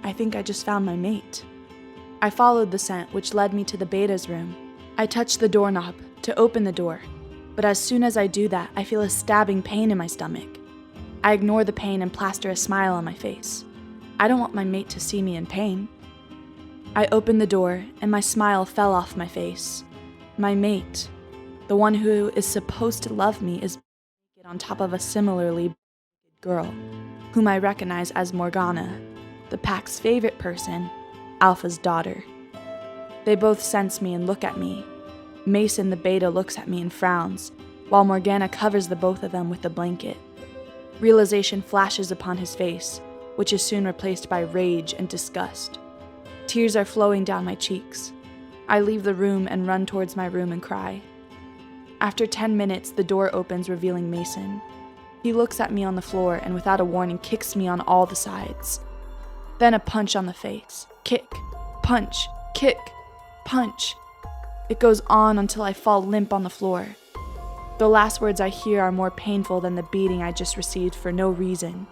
I think I just found my mate. I followed the scent, which led me to the beta's room. I touched the doorknob to open the door, but as soon as I do that, I feel a stabbing pain in my stomach. I ignore the pain and plaster a smile on my face. I don't want my mate to see me in pain. I opened the door, and my smile fell off my face. My mate, the one who is supposed to love me, is on top of a similarly girl, whom I recognize as Morgana, the pack's favorite person, Alpha's daughter. They both sense me and look at me. Mason, the beta, looks at me and frowns, while Morgana covers the both of them with a blanket. Realization flashes upon his face, which is soon replaced by rage and disgust. Tears are flowing down my cheeks. I leave the room and run towards my room and cry. After 10 minutes, the door opens, revealing Mason. He looks at me on the floor and without a warning kicks me on all the sides. Then a punch on the face. Kick, punch, kick, punch. It goes on until I fall limp on the floor. The last words I hear are more painful than the beating I just received for no reason.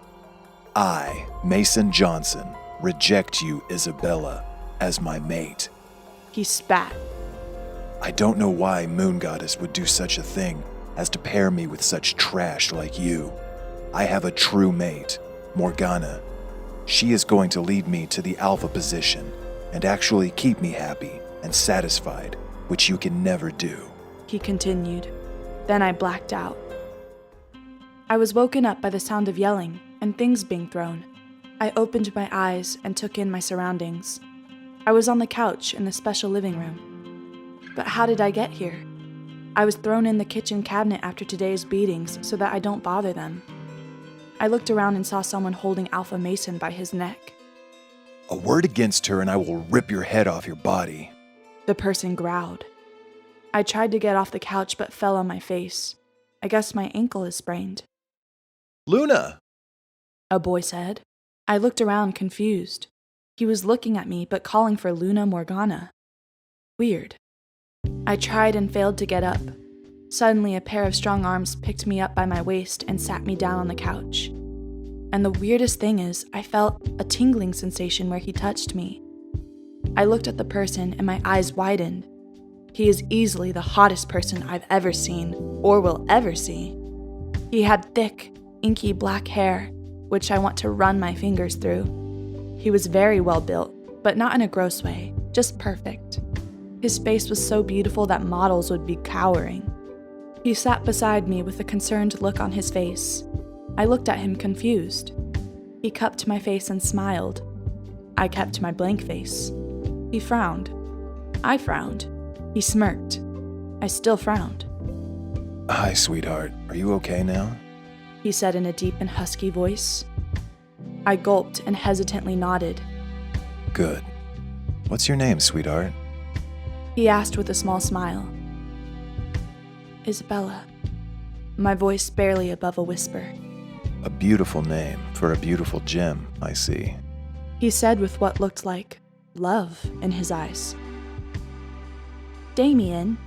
I, Mason Johnson, reject you, Isabella, as my mate. He spat. I don't know why Moon Goddess would do such a thing as to pair me with such trash like you. I have a true mate, Morgana. She is going to lead me to the alpha position and actually keep me happy and satisfied, which you can never do. He continued. Then I blacked out. I was woken up by the sound of yelling and things being thrown. I opened my eyes and took in my surroundings. I was on the couch in the special living room. But how did I get here? I was thrown in the kitchen cabinet after today's beatings so that I don't bother them. I looked around and saw someone holding Alpha Mason by his neck. A word against her and I will rip your head off your body. The person growled. I tried to get off the couch but fell on my face. I guess my ankle is sprained. Luna! A boy said. I looked around confused. He was looking at me but calling for Luna Morgana. Weird. I tried and failed to get up. Suddenly, a pair of strong arms picked me up by my waist and sat me down on the couch. And the weirdest thing is, I felt a tingling sensation where he touched me. I looked at the person and my eyes widened. He is easily the hottest person I've ever seen, or will ever see. He had thick, inky black hair, which I want to run my fingers through. He was very well built, but not in a gross way, just perfect. His face was so beautiful that models would be cowering. He sat beside me with a concerned look on his face. I looked at him confused. He cupped my face and smiled. I kept my blank face. He frowned. I frowned. He smirked. I still frowned. Hi, sweetheart. Are you okay now? He said in a deep and husky voice. I gulped and hesitantly nodded. Good. What's your name, sweetheart? He asked with a small smile. Isabella. My voice barely above a whisper. A beautiful name for a beautiful gem, I see. He said with what looked like love in his eyes. Damien,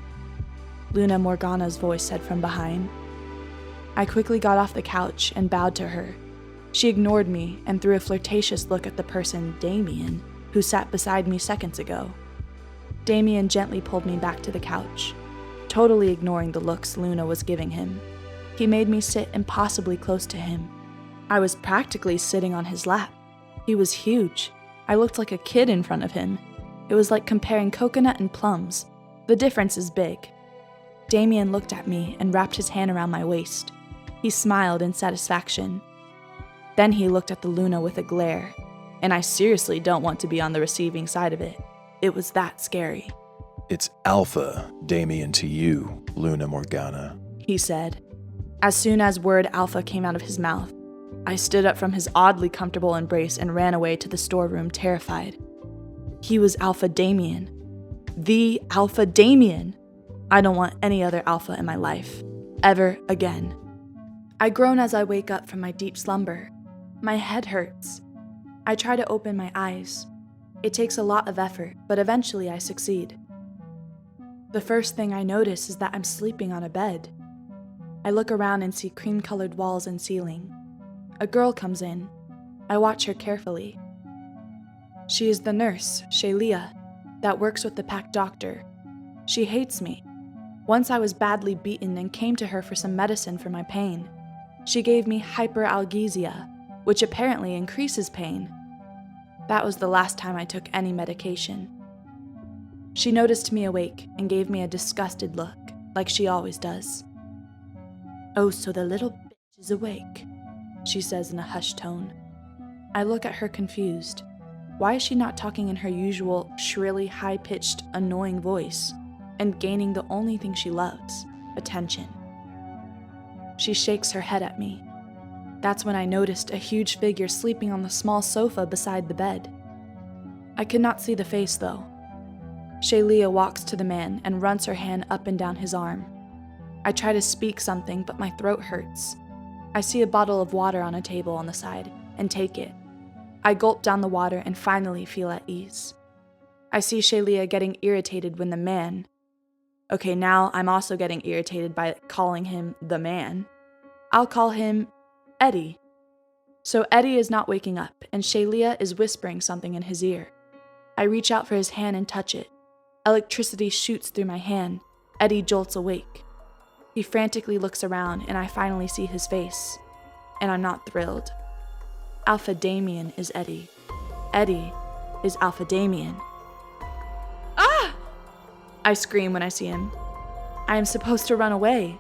Luna Morgana's voice said from behind. I quickly got off the couch and bowed to her. She ignored me and threw a flirtatious look at the person, Damien, who sat beside me seconds ago. Damien gently pulled me back to the couch, totally ignoring the looks Luna was giving him. He made me sit impossibly close to him. I was practically sitting on his lap. He was huge. I looked like a kid in front of him. It was like comparing coconut and plums. The difference is big. Damien looked at me and wrapped his hand around my waist. He smiled in satisfaction. Then he looked at the Luna with a glare, and I seriously don't want to be on the receiving side of it. It was that scary. It's Alpha, Damien, to you, Luna Morgana, he said. As soon as word Alpha came out of his mouth, I stood up from his oddly comfortable embrace and ran away to the storeroom, terrified. He was Alpha Damien. The Alpha Damien! I don't want any other Alpha in my life. Ever again. I groan as I wake up from my deep slumber. My head hurts. I try to open my eyes. It takes a lot of effort, but eventually I succeed. The first thing I notice is that I'm sleeping on a bed. I look around and see cream-colored walls and ceiling. A girl comes in. I watch her carefully. She is the nurse, Shalia, that works with the pack doctor. She hates me. Once I was badly beaten and came to her for some medicine for my pain. She gave me hyperalgesia, which apparently increases pain. That was the last time I took any medication. She noticed me awake and gave me a disgusted look, like she always does. "Oh, so the little bitch is awake," she says in a hushed tone. I look at her confused. Why is she not talking in her usual, shrilly, high-pitched, annoying voice, and gaining the only thing she loves, attention? She shakes her head at me. That's when I noticed a huge figure sleeping on the small sofa beside the bed. I could not see the face, though. Shalia walks to the man and runs her hand up and down his arm. I try to speak something, but my throat hurts. I see a bottle of water on a table on the side and take it. I gulp down the water and finally feel at ease. I see Shalia getting irritated when the man... Okay, now I'm also getting irritated by calling him the man. I'll call him Eddie. So Eddie is not waking up, and Shalia is whispering something in his ear. I reach out for his hand and touch it. Electricity shoots through my hand. Eddie jolts awake. He frantically looks around, and I finally see his face. And I'm not thrilled. Alpha Damien is Eddie. Eddie is Alpha Damien. Ah! I scream when I see him. I am supposed to run away.